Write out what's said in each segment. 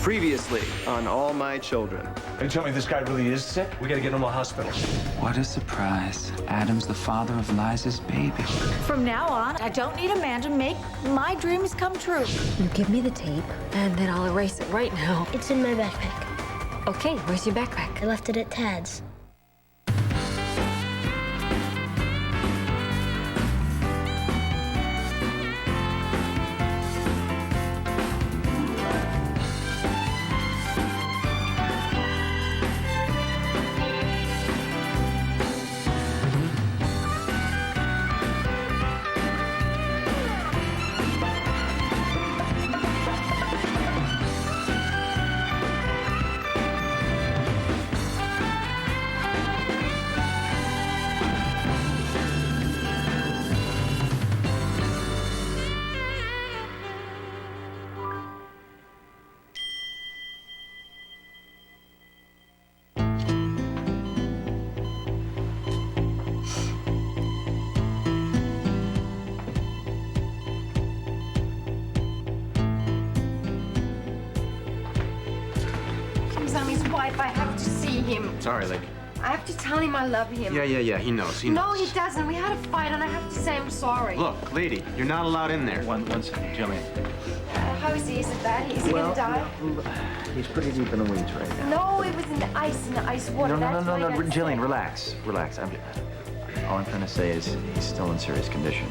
Previously on All My Children. Are you telling me this guy really is sick? We gotta get him to the hospital. What a surprise. Adam's the father of Liza's baby. From now on, I don't need a man to make my dreams come true. You give me the tape, and then I'll erase it right now. It's in my backpack. Okay, where's your backpack? I left it at Tad's. I'm his wife. I have to see him. Sorry, lady. I have to tell him I love him. Yeah. He knows. No, he doesn't. We had a fight, and I have to say I'm sorry. Look, lady, you're not allowed in there. One second, Jillian. How is he? Is it bad? Is he gonna die? He's pretty deep in the weeds right now. No, it was in the ice water. No, That's why I got Jillian, sick. relax. All I'm trying to say is he's still in serious condition.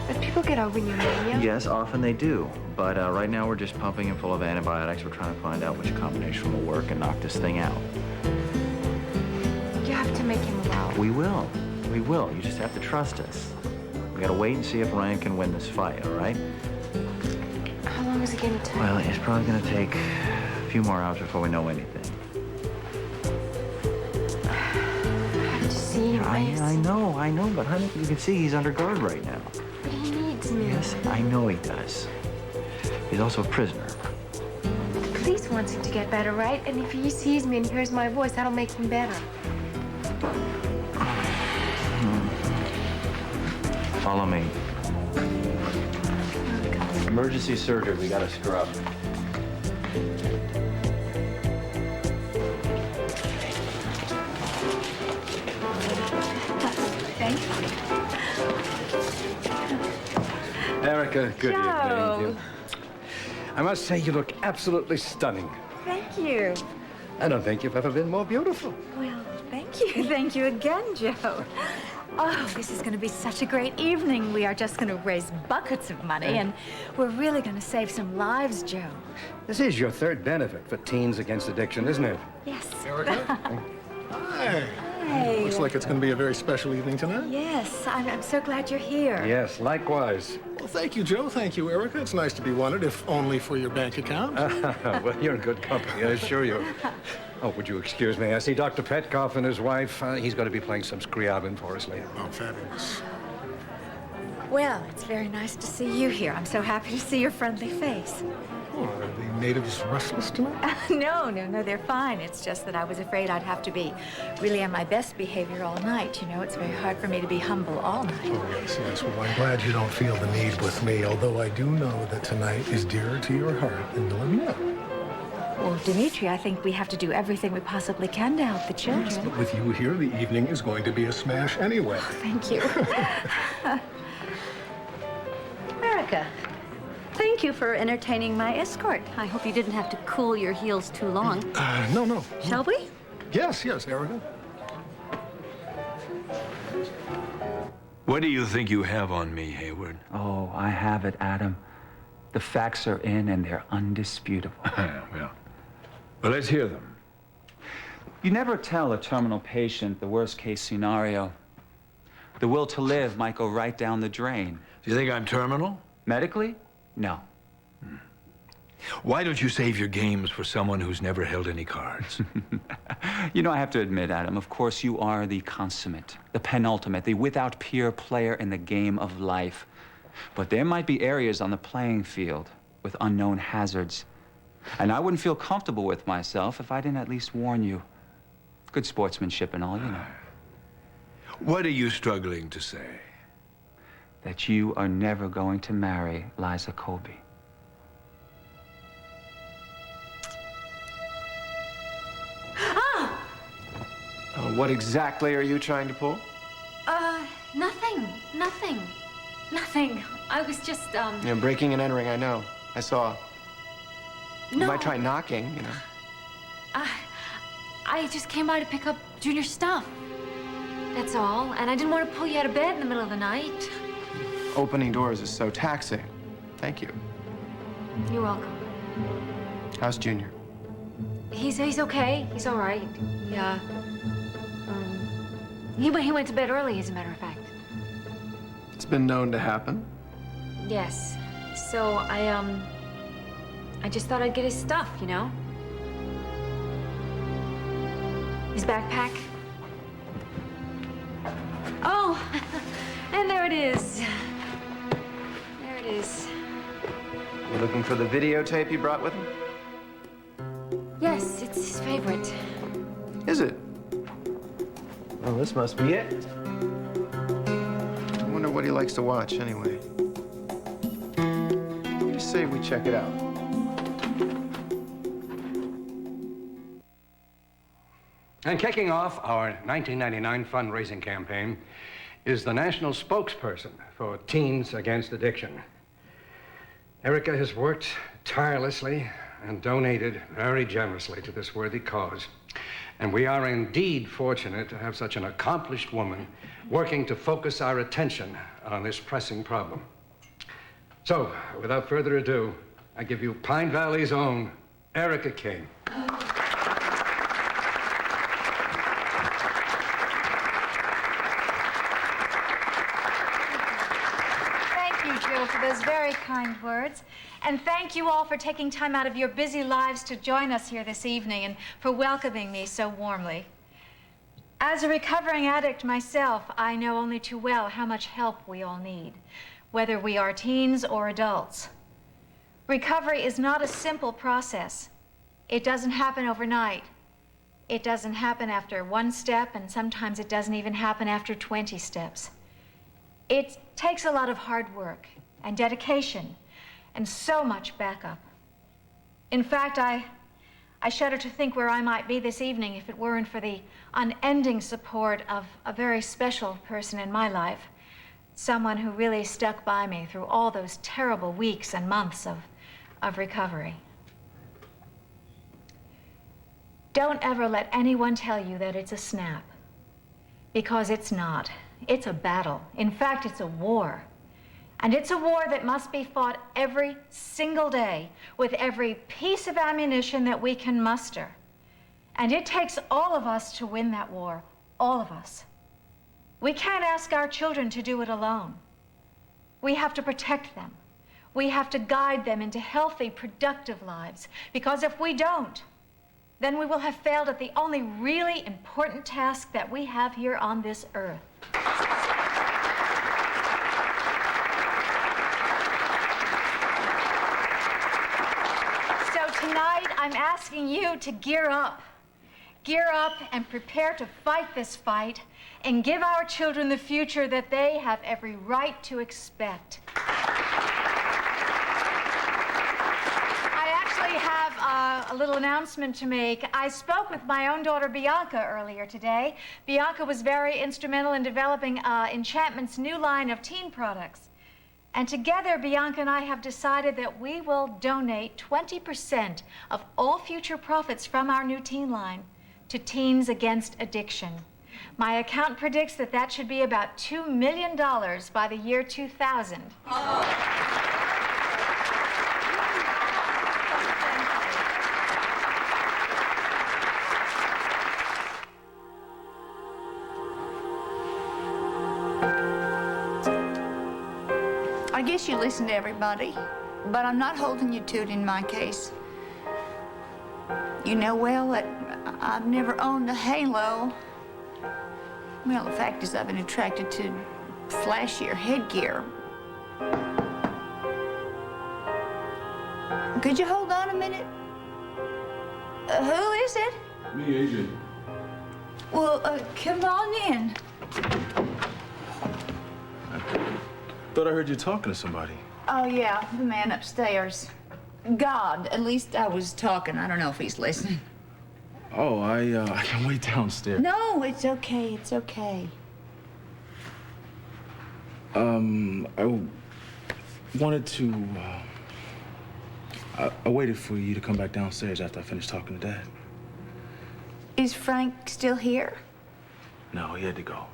But people get over pneumonia. Yes, often they do. But right now we're just pumping him full of antibiotics. We're trying to find out which combination will work and knock this thing out. You have to make him well. We will. You just have to trust us. We gotta wait and see if Ryan can win this fight, all right? How long is it gonna take? Well, it's probably gonna take a few more hours before we know anything. I have to see him. I know, but honey, you can see he's under guard right now. But he needs me. Yes, I know he does. He's also a prisoner. The police wants him to get better, right? And if he sees me and hears my voice, that'll make him better. Follow me. Emergency surgery, we gotta scrub. Thank you. Erica, good Joe. evening. I must say you look absolutely stunning. Thank you. I don't think you've ever been more beautiful. Well, thank you. Thank you again, Joe. Oh, this is going to be such a great evening. We are just going to raise buckets of money, and we're really going to save some lives, Joe. This is your third benefit for Teens Against Addiction, isn't it? Yes. Erica? Hi. Hey. Looks like it's going to be a very special evening tonight. Yes, I'm so glad you're here. Yes, likewise. Well, thank you, Joe. Thank you, Erica. It's nice to be wanted, if only for your bank account. Well, you're in good company, I assure you. Oh, would you excuse me? I see Dr. Petkoff and his wife. He's going to be playing some Scriabin for us later. Oh, fabulous. Well, it's very nice to see you here. I'm so happy to see your friendly face. Oh, are the natives restless tonight? No, they're fine. It's just that I was afraid I'd have to be really on my best behavior all night. You know, it's very hard for me to be humble all night. Oh, yes. Well, I'm glad you don't feel the need with me, although I do know that tonight is dearer to your heart than Olivia. Well, Dimitri, I think we have to do everything we possibly can to help the children. Yes, but with you here, the evening is going to be a smash anyway. Thank you. America, thank you for entertaining my escort. I hope you didn't have to cool your heels too long. No. Shall we? Yes, Erica. What do you think you have on me, Hayward? Oh, I have it, Adam. The facts are in and they're undisputable. Well, let's hear them. You never tell a terminal patient the worst case scenario. The will to live might go right down the drain. Do you think I'm terminal? Medically? No. Why don't you save your games for someone who's never held any cards? You know, I have to admit, Adam, of course you are the consummate, the penultimate, the without peer player in the game of life. But there might be areas on the playing field with unknown hazards. And I wouldn't feel comfortable with myself if I didn't at least warn you. Good sportsmanship and all, you know. What are you struggling to say? That you are never going to marry Liza Colby. What exactly are you trying to pull? Nothing. I was just, You know, breaking and entering, I know. I saw. You No. might try knocking, you know. I just came by to pick up Junior's stuff. That's all. And I didn't want to pull you out of bed in the middle of the night. Opening doors is so taxing. Thank you. You're welcome. How's Junior? He's okay. He's all right. Yeah. He went to bed early, as a matter of fact. It's been known to happen. Yes. So I just thought I'd get his stuff, you know? His backpack. Oh, and there it is. There it is. You looking for the videotape you brought with him? Yes, it's his favorite. Is it? Well, this must be it. I wonder what he likes to watch, anyway. What do you say we check it out? And kicking off our 1999 fundraising campaign is the national spokesperson for Teens Against Addiction. Erica has worked tirelessly and donated very generously to this worthy cause. And we are indeed fortunate to have such an accomplished woman working to focus our attention on this pressing problem. So, without further ado, I give you Pine Valley's own Erica King. Thank you, Joe, for those very kind words. And thank you all for taking time out of your busy lives to join us here this evening and for welcoming me so warmly. As a recovering addict myself, I know only too well how much help we all need, whether we are teens or adults. Recovery is not a simple process. It doesn't happen overnight. It doesn't happen after one step, and sometimes it doesn't even happen after 20 steps. It takes a lot of hard work and dedication and so much backup. In fact, I shudder to think where I might be this evening if it weren't for the unending support of a very special person in my life, someone who really stuck by me through all those terrible weeks and months of recovery. Don't ever let anyone tell you that it's a snap, because it's not. It's a battle. In fact, it's a war. And it's a war that must be fought every single day with every piece of ammunition that we can muster. And it takes all of us to win that war, all of us. We can't ask our children to do it alone. We have to protect them. We have to guide them into healthy, productive lives, because if we don't, then we will have failed at the only really important task that we have here on this earth. Tonight, I'm asking you to gear up. Gear up and prepare to fight this fight and give our children the future that they have every right to expect. I actually have a little announcement to make. I spoke with my own daughter, Bianca, earlier today. Bianca was very instrumental in developing Enchantment's new line of teen products. And together, Bianca and I have decided that we will donate 20% of all future profits from our new teen line to Teens Against Addiction. My account predicts that that should be about $2 million by the year 2000. I guess you listen to everybody, but I'm not holding you to it in my case. You know well that I've never owned a halo. Well, the fact is I've been attracted to flashier headgear. Could you hold on a minute? Who is it? Me, Agent. Well, come on in. Thought I heard you talking to somebody. Oh, yeah, the man upstairs. God, at least I was talking. I don't know if he's listening. Oh, I can wait downstairs. No, it's okay. It's okay. I wanted to, I waited for you to come back downstairs after I finished talking to Dad. Is Frank still here? No, he had to go.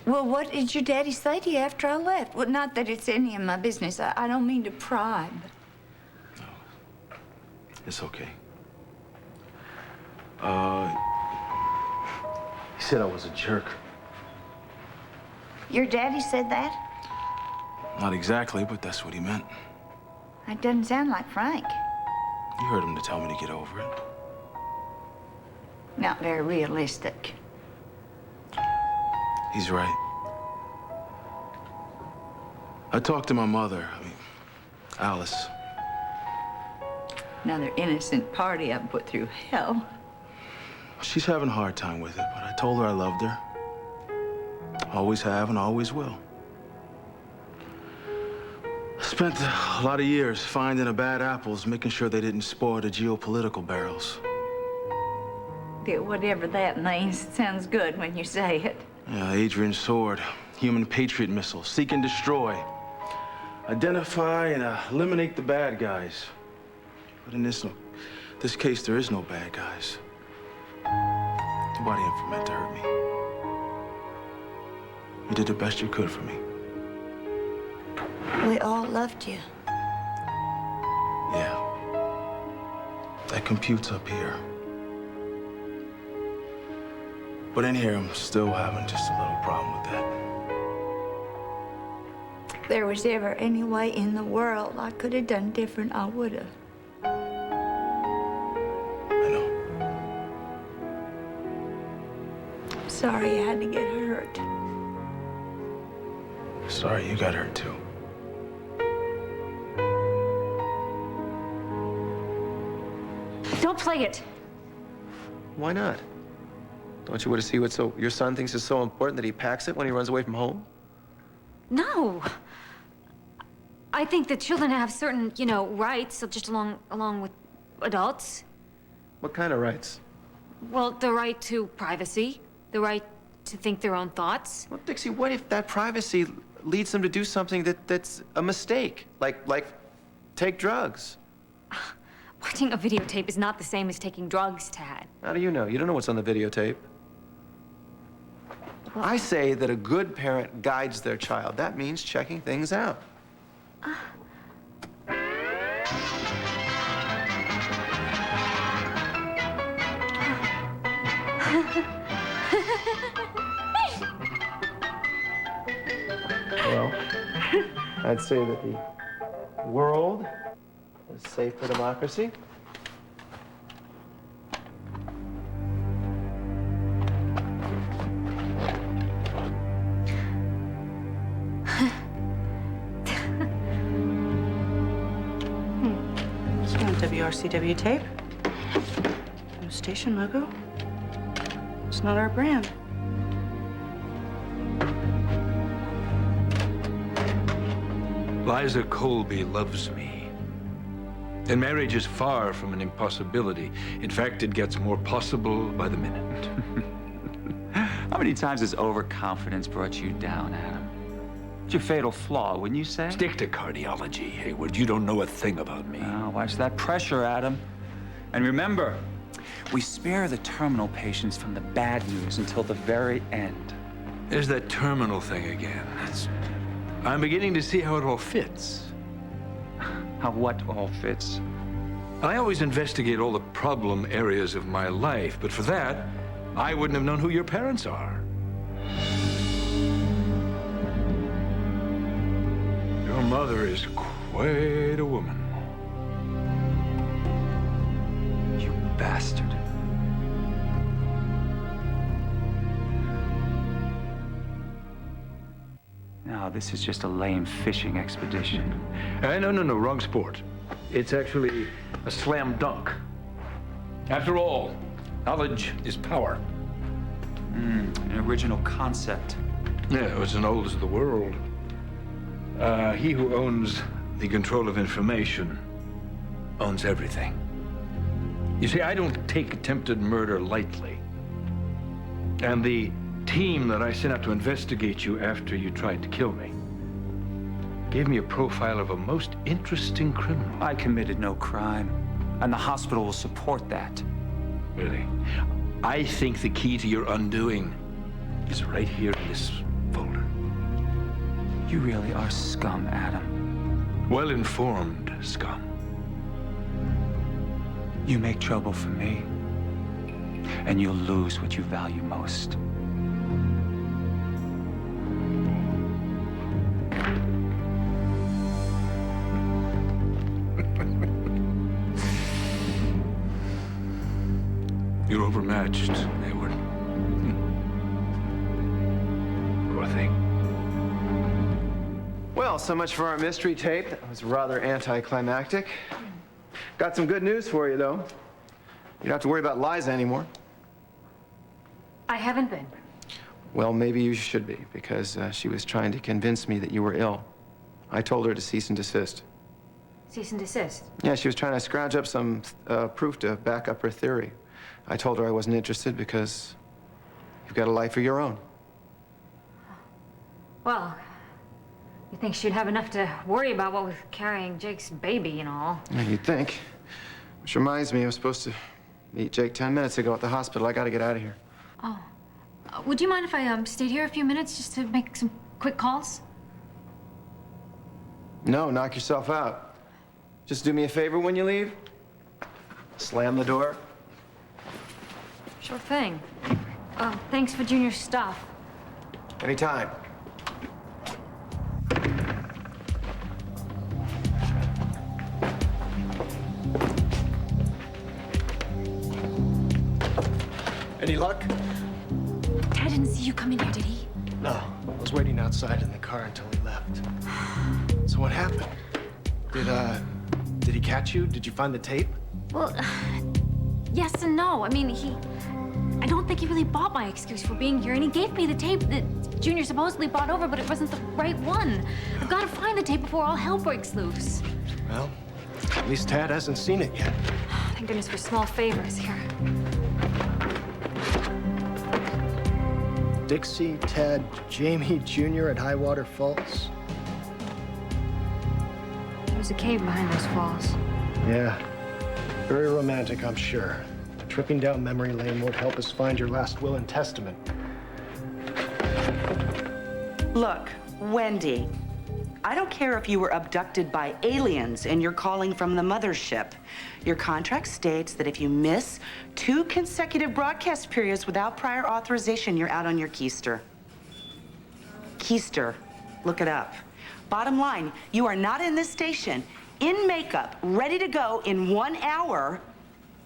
Well, what did your daddy say to you after I left? Well, not that it's any of my business. I don't mean to pry, but... It's okay. He said I was a jerk. Your daddy said that? Not exactly, but that's what he meant. That doesn't sound like Frank. You heard him to tell me to get over it. Not very realistic. He's right. I talked to my mother, Alice. Another innocent party I've put through hell. She's having a hard time with it, but I told her I loved her. Always have and always will. I spent a lot of years finding the bad apples, making sure they didn't spoil the geopolitical barrels. Yeah, whatever that means, it sounds good when you say it. Yeah, Adrian's sword, human patriot missile, seek and destroy. Identify and eliminate the bad guys. But in this case, there is no bad guys. Nobody ever meant to hurt me. You did the best you could for me. We all loved you. Yeah. That computes up here. But in here, I'm still having just a little problem with that. If there was ever any way in the world I could have done different, I would have. I know. I'm sorry I had to get hurt. Sorry you got hurt, too. Don't play it. Why not? Don't you want to see what your son thinks is so important that he packs it when he runs away from home? No. I think that children have certain, rights, just along with adults. What kind of rights? Well, the right to privacy, the right to think their own thoughts. Well, Dixie, what if that privacy leads them to do something that's a mistake? Like take drugs? Watching a videotape is not the same as taking drugs, Tad. How do you know? You don't know what's on the videotape. I say that a good parent guides their child. That means checking things out. Well, I'd say that the world is safe for democracy. WRCW tape. No station logo. It's not our brand. Liza Colby loves me. And marriage is far from an impossibility. In fact, it gets more possible by the minute. How many times has overconfidence brought you down, Adam? It's your fatal flaw, wouldn't you say? Stick to cardiology, Hayward. You don't know a thing about me. Oh, watch that pressure, Adam. And remember, we spare the terminal patients from the bad news until the very end. There's that terminal thing again. I'm beginning to see how it all fits. How what all fits? I always investigate all the problem areas of my life, but for that, I wouldn't have known who your parents are. Your mother is quite a woman. You bastard. No, this is just a lame fishing expedition. No, wrong sport. It's actually a slam dunk. After all, knowledge is power. An original concept. Yeah, it's as old as the world. He who owns the control of information owns everything. You see, I don't take attempted murder lightly. And the team that I sent out to investigate you after you tried to kill me gave me a profile of a most interesting criminal. I committed no crime, and the hospital will support that. Really? I think the key to your undoing is right here in this folder. You really are scum, Adam. Well-informed scum. You make trouble for me, and you'll lose what you value most. You're overmatched, Hayward. Poor thing. Well, so much for our mystery tape. That was rather anticlimactic. Got some good news for you, though. You don't have to worry about Liza anymore. I haven't been. Well, maybe you should be, because she was trying to convince me that you were ill. I told her to cease and desist. Cease and desist. Yeah, she was trying to scrounge up some proof to back up her theory. I told her I wasn't interested because you've got a life of your own. Well, you think she'd have enough to worry about what with carrying Jake's baby and all? Yeah, you'd think. Which reminds me, I was supposed to meet Jake 10 minutes ago at the hospital. I gotta get out of here. Oh. Would you mind if I stayed here a few minutes just to make some quick calls? No, knock yourself out. Just do me a favor when you leave. Slam the door. Sure thing. Thanks for Junior's stuff. Anytime. Any luck? Ted didn't see you come in here, did he? No. I was waiting outside in the car until he left. So what happened? Did he catch you? Did you find the tape? Well, yes and no. I mean, I don't think he really bought my excuse for being here, and he gave me the tape that Junior supposedly brought over, but it wasn't the right one. I've got to find the tape before all hell breaks loose. Well, at least Tad hasn't seen it yet. Thank goodness for small favors here. Dixie, Ted, Jamie Jr. at Highwater Falls. There's a cave behind those falls. Yeah, very romantic, I'm sure. Tripping down memory lane won't help us find your last will and testament. Look, Wendy, I don't care if you were abducted by aliens and you're calling from the mothership. Your contract states that if you miss 2 consecutive broadcast periods without prior authorization, you're out on your keister. Keister, look it up. Bottom line, you are not in this station, in makeup, ready to go in 1 hour.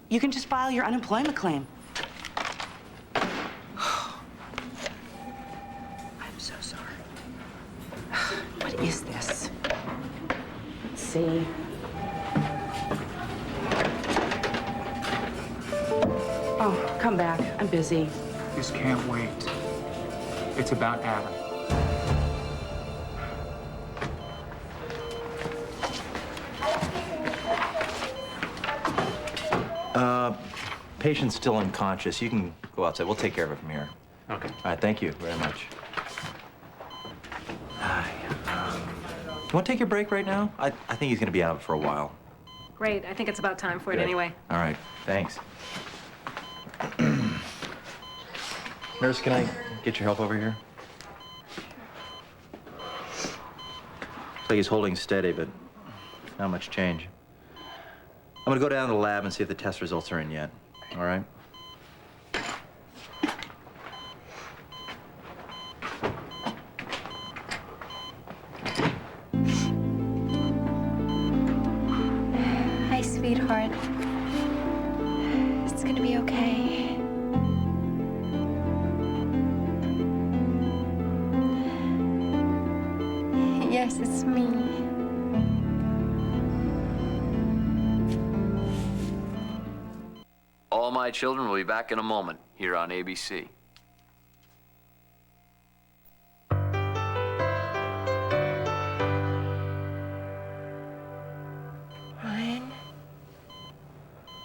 You can just file your unemployment claim. I'm so sorry. What is this? Let's see. Oh, come back. I'm busy. This can't wait. It's about Adam. Patient's still unconscious. You can go outside. We'll take care of it from here. Okay. All right, thank you very much. You want to take your break right now? I think he's going to be out for a while. Great. I think it's about time for it Good. anyway. All right, thanks. Nurse, can I get your help over here? Looks like he's holding steady, but not much change. I'm gonna go down to the lab and see if the test results are in yet. All right? Hi, sweetheart. It's gonna be okay. Yes, it's me. All My Children will be back in a moment here on ABC.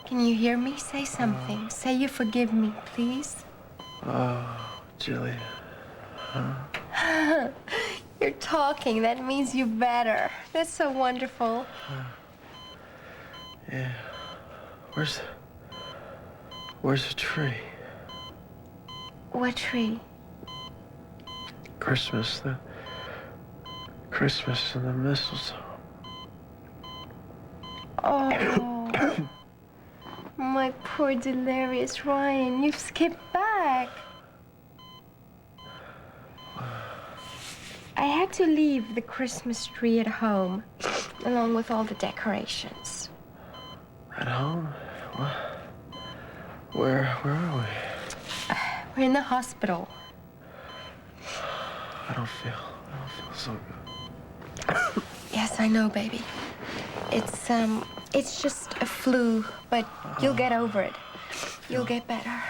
Can you hear me? Say something. Say you forgive me, please. Oh, Julia. You're talking. That means you better. That's so wonderful. Yeah. Where's the tree? What tree? Christmas and the mistletoe. Oh, my poor delirious Ryan, you've skipped back. I had to leave the Christmas tree at home, along with all the decorations. At home? What? Where are we? We're in the hospital. I don't feel so good. Yes, I know, baby. It's just a flu, but you'll get over it. You'll get better. I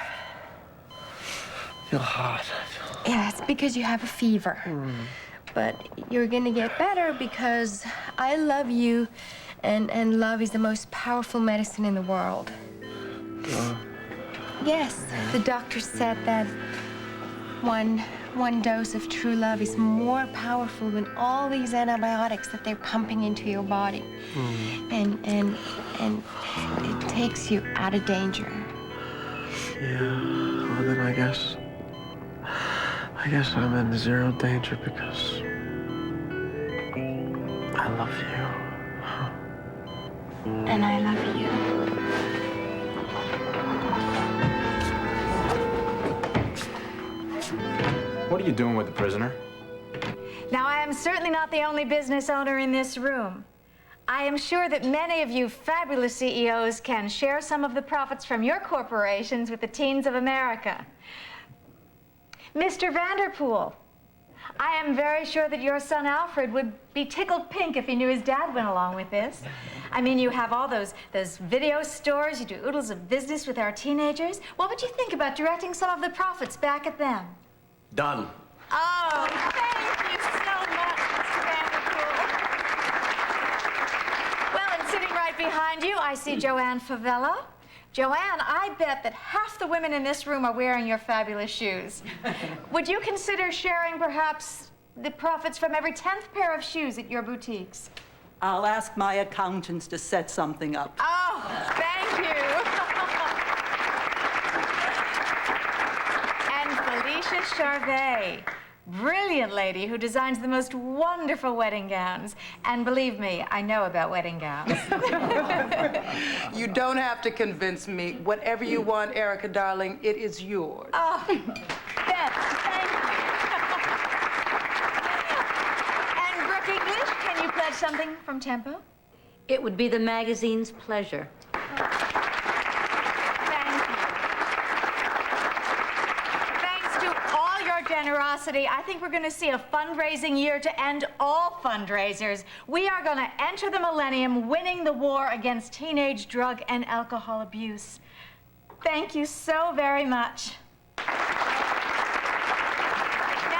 feel hot. Yeah, it's because you have a fever. But you're gonna get better because I love you, and love is the most powerful medicine in the world. Yes, the doctor said that one dose of true love is more powerful than all these antibiotics that they're pumping into your body. And it takes you out of danger. Yeah, well then I guess I'm in zero danger because I love you. And I love you. What are you doing with the prisoner? Now, I am certainly not the only business owner in this room. I am sure that many of you fabulous CEOs can share some of the profits from your corporations with the teens of America. Mr. Vanderpool, I am very sure that your son Alfred would be tickled pink if he knew his dad went along with this. I mean, you have all those video stores, you do oodles of business with our teenagers. What would you think about directing some of the profits back at them? Done. Oh, thank you so much, Mr. Vanderpool. Well, and sitting right behind you, I see Joanne Favela. Joanne, I bet that half the women in this room are wearing your fabulous shoes. Would you consider sharing perhaps the profits from every 10th pair of shoes at your boutiques? I'll ask my accountants to set something up. Oh, thank you. And Felicia Charvet, brilliant lady who designs the most wonderful wedding gowns. And believe me, I know about wedding gowns. You don't have to convince me. Whatever you want, Erica, darling, it is yours. Oh, Beth, thank you. And Brooke English, can you pledge something from Tempo? It would be the magazine's pleasure. Generosity. I think we're going to see a fundraising year to end all fundraisers. We are going to enter the millennium winning the war against teenage drug and alcohol abuse. Thank you so very much. Now,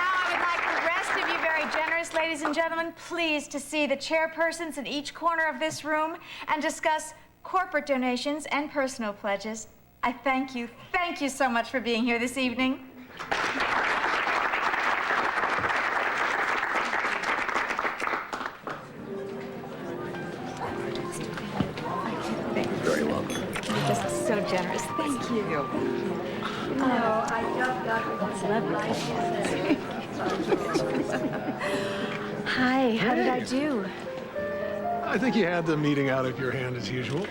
I would like the rest of you very generous ladies and gentlemen, please to see the chairpersons in each corner of this room and discuss corporate donations and personal pledges. I thank you so much for being here this evening. So generous. Thank you. That's lovely. Hi, how did I do? I think you had the meeting out of your hand as usual.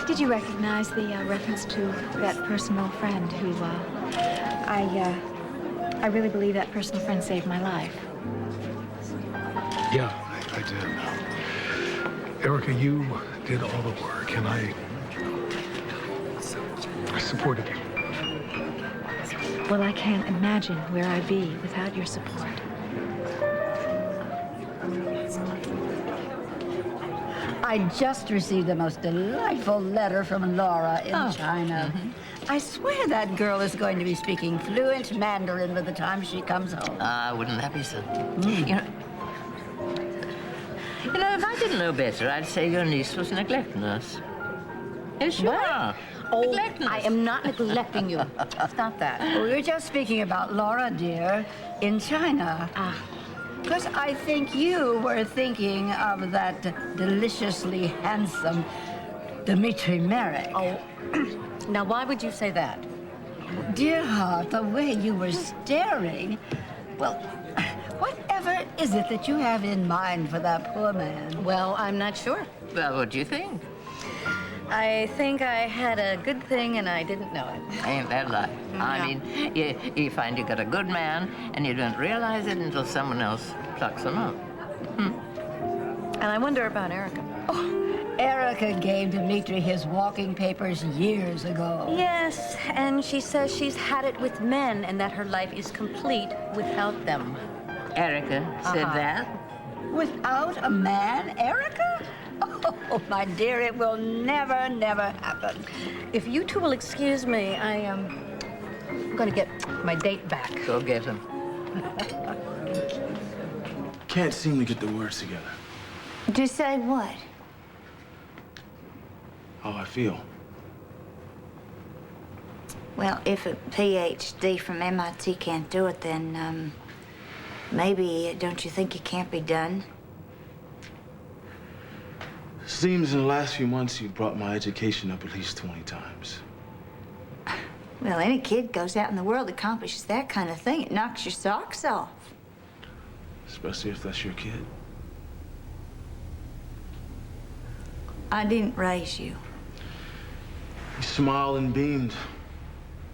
Did you recognize the reference to that personal friend who, I really believe that personal friend saved my life. Yeah, I did. Erica, you did all the work, and I supported you. Well, I can't imagine where I'd be without your support. I just received the most delightful letter from Laura in China. I swear that girl is going to be speaking fluent Mandarin by the time she comes home. Wouldn't that be so? You know, if I didn't know better, I'd say your niece was neglecting us. Sure. Oh, I am not neglecting you. Stop that. We were just speaking about Laura, dear, in China. Because I think you were thinking of that deliciously handsome Dmitri Merrick. Oh, now why would you say that? Dear heart, the way you were staring. Well, whatever is it that you have in mind for that poor man? Well, I'm not sure. Well, what do you think? I think I had a good thing and I didn't know it. Ain't that life? I mean, you find you got a good man and you don't realize it until someone else plucks him up. And I wonder about Erica. Erica gave Dmitri his walking papers years ago. Yes, and she says she's had it with men and that her life is complete without them. Erica said that? Without a man, Erica? Oh, my dear, it will never, never happen. If you two will excuse me, I'm going to get my date back. Go get him. Can't seem to get the words together. To say what? How I feel. Well, if a PhD from MIT can't do it, then, maybe, don't you think it can't be done? Seems in the last few months you brought my education up at least 20 times. Well, any kid goes out in the world, accomplishes that kind of thing. It knocks your socks off. Especially if that's your kid. I didn't raise you. You smiled and beamed.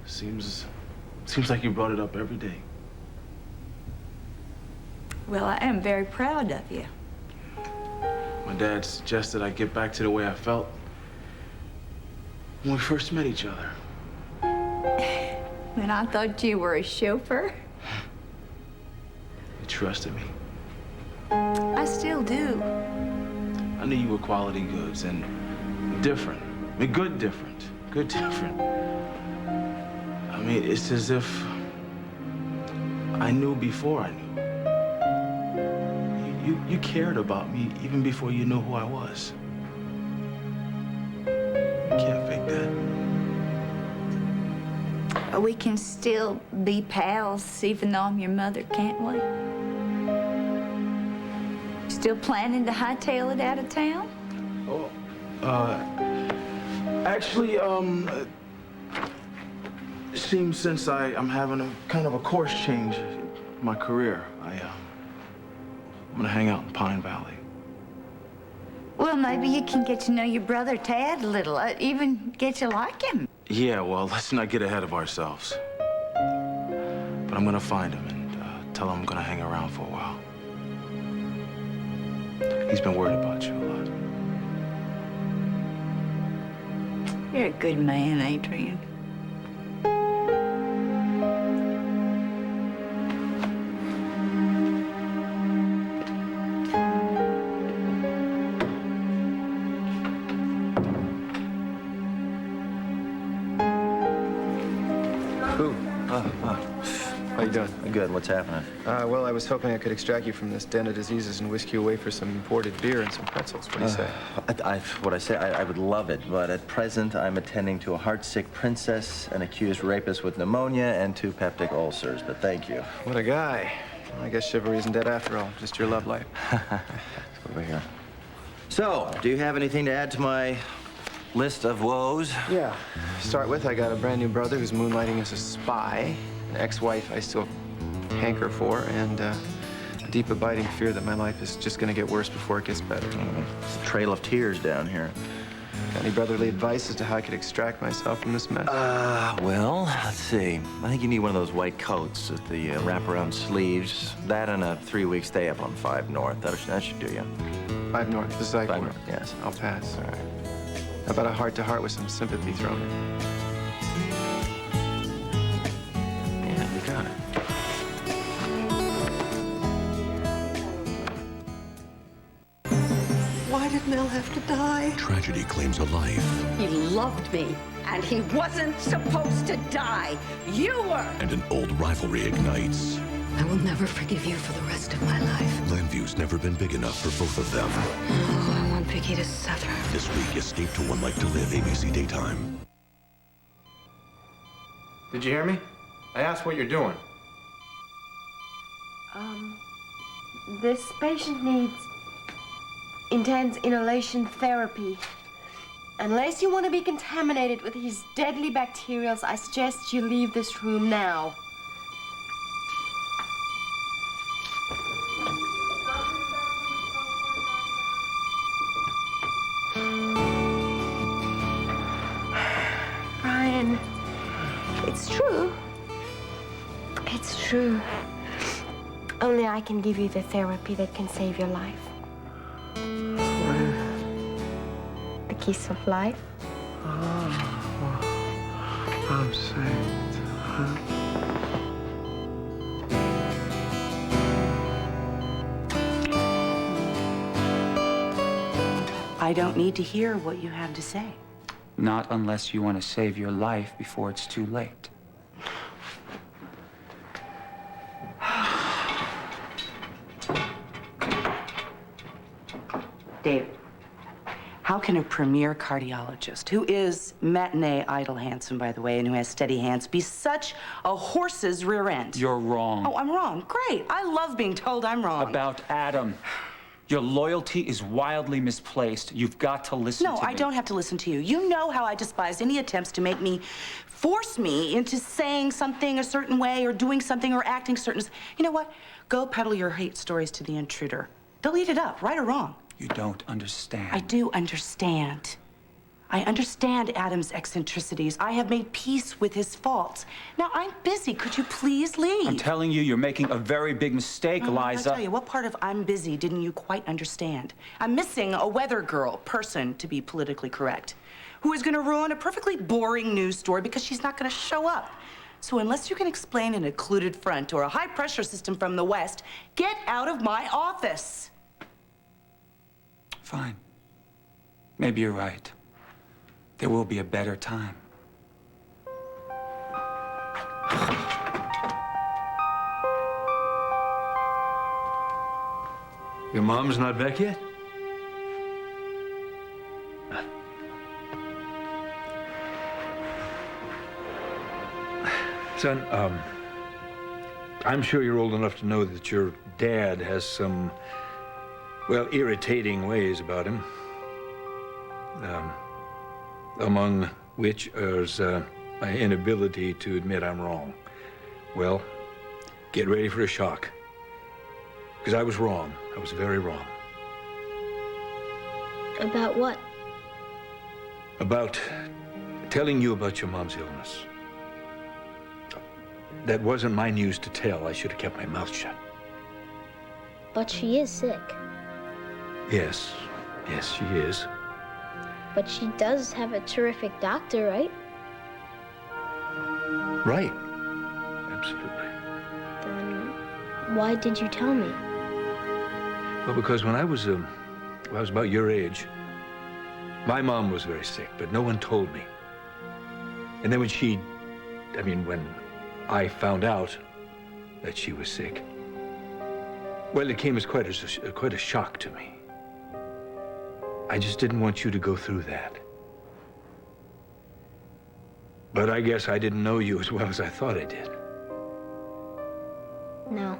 Seems like you brought it up every day. Well, I am very proud of you. My dad suggested I get back to the way I felt when we first met each other. When I thought you were a chauffeur. You trusted me. I still do. I knew you were quality goods and different. I mean, good different. Good different. I mean, it's as if I knew before I knew. You cared about me even before you knew who I was. You can't fake that. We can still be pals, even though I'm your mother, can't we? Still planning to hightail it out of town? Actually, it seems since I'm having a kind of a course change in my career, I'm gonna hang out in Pine Valley. Well, maybe you can get to know your brother Tad a little, even get to like him. Yeah, well, let's not get ahead of ourselves. But I'm gonna find him and tell him I'm gonna hang around for a while. He's been worried about you a lot. You're a good man, Adrian. How you doing? Good. What's happening? Well, I was hoping I could extract you from this den of diseases and whisk you away for some imported beer and some pretzels. What do you say? I would love it, but at present I'm attending to a heart-sick princess, an accused rapist with pneumonia, and 2 peptic ulcers, but thank you. What a guy. Well, I guess chivalry isn't dead after all, just your love life. Over here. So, do you have anything to add to my list of woes? Yeah. To start with, I got a brand new brother who's moonlighting as a spy, an ex-wife I still hanker for, and a deep abiding fear that my life is just gonna get worse before it gets better. It's a trail of tears down here. Got any brotherly advice as to how I could extract myself from this mess? Well, let's see. I think you need one of those white coats with the wraparound sleeves. That and a 3-week stay up on 5 North. That should do you. 5 North, the psych 5 ward. North, yes. I'll pass. All right. How about a heart-to-heart with some sympathy thrown in? Yeah, you got it. Why did Mel have to die? Tragedy claims a life, He loved me, and he wasn't supposed to die. You were! and an old rivalry ignites. I will never forgive you for the rest of my life. Landview's never been big enough for both of them. Oh, I want big Ricky to Suther. This week, escape to One Life to Live, ABC Daytime. Did you hear me? I asked what you're doing. This patient needs intense inhalation therapy. Unless you want to be contaminated with these deadly bacterials, I suggest you leave this room now. Brian, it's true. It's true. Only I can give you the therapy that can save your life. The kiss of life. I'm saved. I don't need to hear what you have to say. Not unless you want to save your life before it's too late. David, how can a premier cardiologist, who is matinee idol handsome, by the way, and who has steady hands, be such a horse's rear end? You're wrong. Oh, I'm wrong. Great. I love being told I'm wrong. About Adam. Your loyalty is wildly misplaced. You've got to listen to me. No, I don't have to listen to you. You know how I despise any attempts to force me into saying something a certain way or doing something or acting certain. You know what? Go peddle your hate stories to the intruder. They'll eat it up, right or wrong. You don't understand. I do understand. I understand Adam's eccentricities. I have made peace with his faults. Now, I'm busy. Could you please leave? I'm telling you, you're making a very big mistake, Liza. I'll tell you, what part of I'm busy didn't you quite understand? I'm missing a weather girl person, to be politically correct, who is going to ruin a perfectly boring news story because she's not going to show up. So unless you can explain an occluded front or a high-pressure system from the West, get out of my office. Fine. Maybe you're right. There will be a better time. Your mom's not back yet? Son, I'm sure you're old enough to know that your dad has some, well, irritating ways about him. Among which is my inability to admit I'm wrong. Well, get ready for a shock. Because I was wrong. I was very wrong. About what? About telling you about your mom's illness. That wasn't my news to tell. I should have kept my mouth shut. But she is sick. Yes, she is. But she does have a terrific doctor, right? Right. Absolutely. Then why did you tell me? Well, because when I was about your age, my mom was very sick, but no one told me. And then when I found out that she was sick, well, it came as quite a shock to me. I just didn't want you to go through that. But I guess I didn't know you as well as I thought I did. No.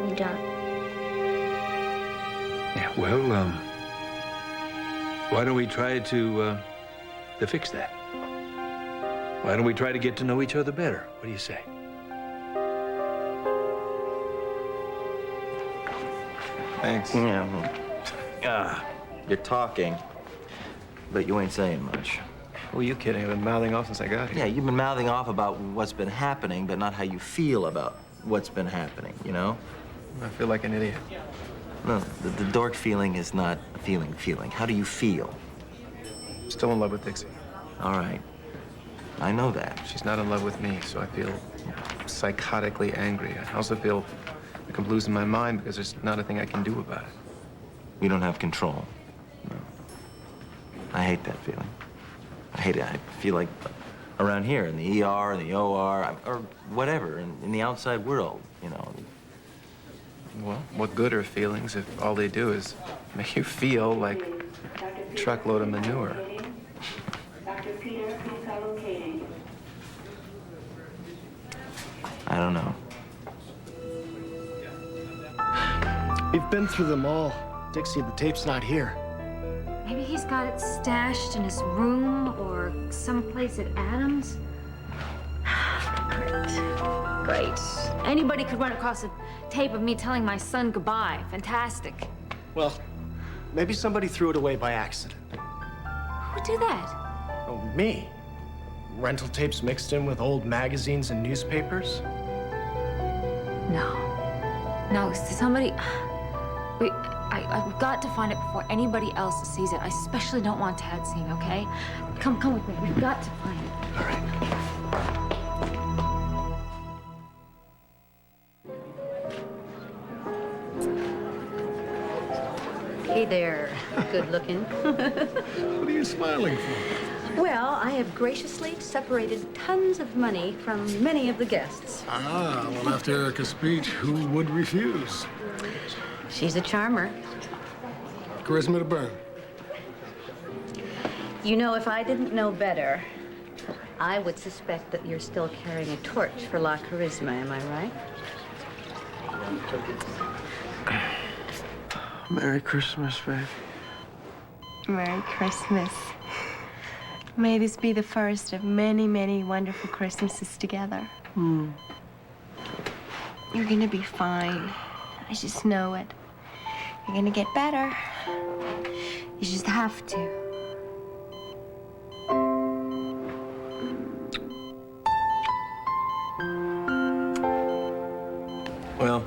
You don't. Yeah, well, why don't we try to fix that? Why don't we try to get to know each other better? What do you say? Thanks. Yeah, you're talking, but you ain't saying much. Who are you kidding? I've been mouthing off since I got here. Yeah, you've been mouthing off about what's been happening, but not how you feel about what's been happening, you know? I feel like an idiot. No, the dork feeling is not a feeling. How do you feel? Still in love with Dixie. All right. I know that. She's not in love with me, so I feel psychotically angry. I also feel like I'm losing my mind because there's not a thing I can do about it. You don't have control. No. I hate that feeling. I hate it. I feel like around here, in the ER, in the OR, or whatever, in the outside world, you know. Well, what good are feelings if all they do is make you feel like a truckload of manure. I don't know. We've been through them all. Dixie, the tape's not here. Maybe he's got it stashed in his room or someplace at Adams. Great. Anybody could run across a tape of me telling my son goodbye. Fantastic. Well, maybe somebody threw it away by accident. Who would do that? Oh, me. Rental tapes mixed in with old magazines and newspapers? No. No, somebody... I've got to find it before anybody else sees it. I especially don't want Tad seeing, okay? Come with me. We've got to find it. All right. Hey there, good looking. What are you smiling for? Well, I have graciously separated tons of money from many of the guests. Ah, well, after Erica's speech, who would refuse? She's a charmer. Charisma to burn. You know, if I didn't know better, I would suspect that you're still carrying a torch for La Charisma, am I right? Merry Christmas, babe. Merry Christmas. May this be the first of many, many wonderful Christmases together. You're gonna be fine. I just know it. You're gonna get better. You just have to. Well,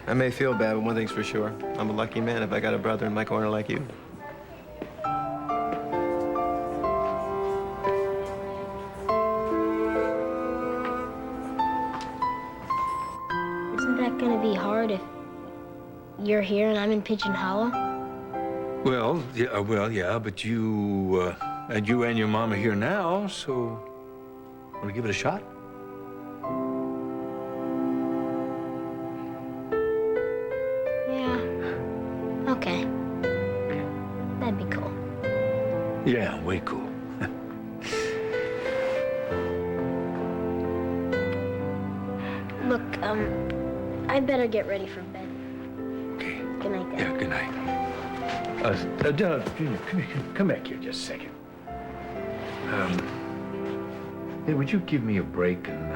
I may feel bad, but one thing's for sure. I'm a lucky man if I got a brother in my corner like you. Isn't that gonna be hard if you're here and I'm in Pigeon Hollow? Well, yeah, but you and your mom are here now, so want to give it a shot? Yeah. Okay. That'd be cool. Yeah, way cool. Look, I'd better get ready for bed. Okay. Good night, Dad. Yeah, good night. Come back here just a second. Hey, would you give me a break and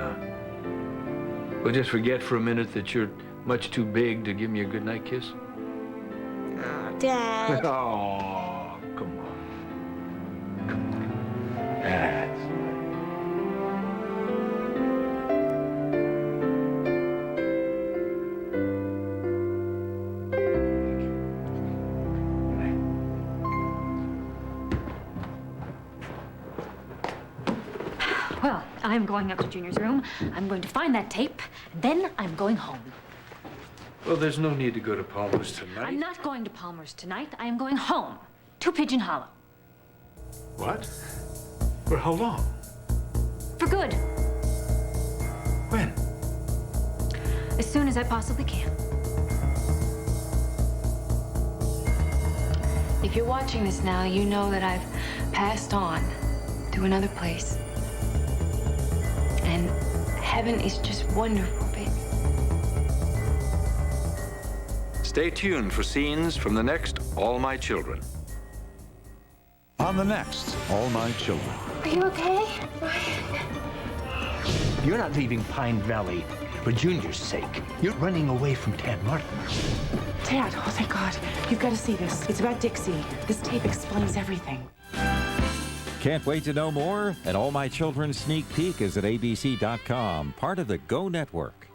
we'll just forget for a minute that you're much too big to give me a goodnight kiss? Oh, Dad. Oh, come on. That's Well, I'm going up to Junior's room. I'm going to find that tape, and then I'm going home. Well, there's no need to go to Palmer's tonight. I'm not going to Palmer's tonight. I am going home to Pigeon Hollow. What? For how long? For good. When? As soon as I possibly can. If you're watching this now, you know that I've passed on to another place. And heaven is just wonderful, baby. Stay tuned for scenes from the next All My Children. On the next All My Children. Are you okay? You're not leaving Pine Valley for Junior's sake. You're running away from Tad Martin. Dad, oh thank God. You've got to see this. It's about Dixie. This tape explains everything. Can't wait to know more? An All My Children sneak peek is at abc.com, part of the Go Network.